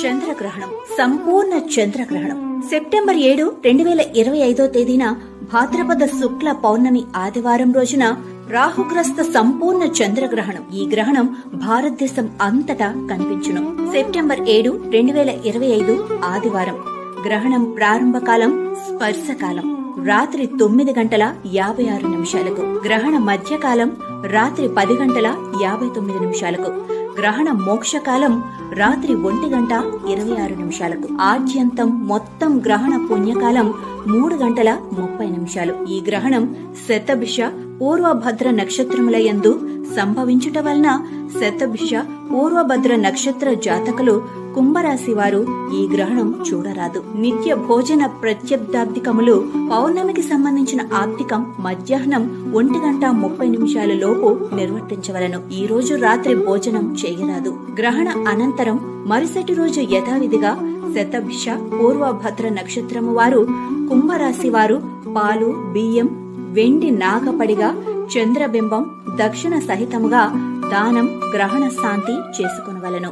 చంద్రగ్రహణం, సంపూర్ణ చంద్రగ్రహణం సెప్టెంబర్ 7, 2025 తేదీన భాద్రపద శుక్ల పౌర్ణమి ఆదివారం రోజున రాహుగ్రస్త సంపూర్ణ చంద్రగ్రహణం. ఈ గ్రహణం భారతదేశం అంతటా కనిపించును. సెప్టెంబర్ 7, 2025 ఆదివారం. గ్రహణం ప్రారంభకాలం స్పర్శకాలం రాత్రి 9:56. గ్రహణ మధ్యకాలం రాత్రి 10:59. గ్రహణ మోక్షకాలం రాత్రి 1:26. ఆద్యంతం మొత్తం గ్రహణ పుణ్యకాలం 3:30. ఈ గ్రహణం శతభిష పూర్వభద్ర నక్షత్రముల యందు సంభవించుట వలన శతభిష పూర్వభద్ర నక్షత్ర జాతకులు కుంభరాశి వారు ఈ గ్రహణం చూడరాదు. నిత్య భోజన ప్రత్యబ్దాబ్దికములు పౌర్ణమికి సంబంధించిన ఆబ్దికం మధ్యాహ్నం 1:30 లోపు నిర్వర్తించవలను. ఈ రోజు రాత్రి భోజనం చేయరాదు. గ్రహణ అనంతరం మరుసటి రోజు యథావిధిగా శతభిష పూర్వభద్ర నక్షత్రము వారు కుంభరాశి వారు పాలు, బియ్యం, వెండి నాగపడిగా చంద్రబింబం దక్షిణ సహితముగా దానం గ్రహణ శాంతి చేసుకొనవలెను.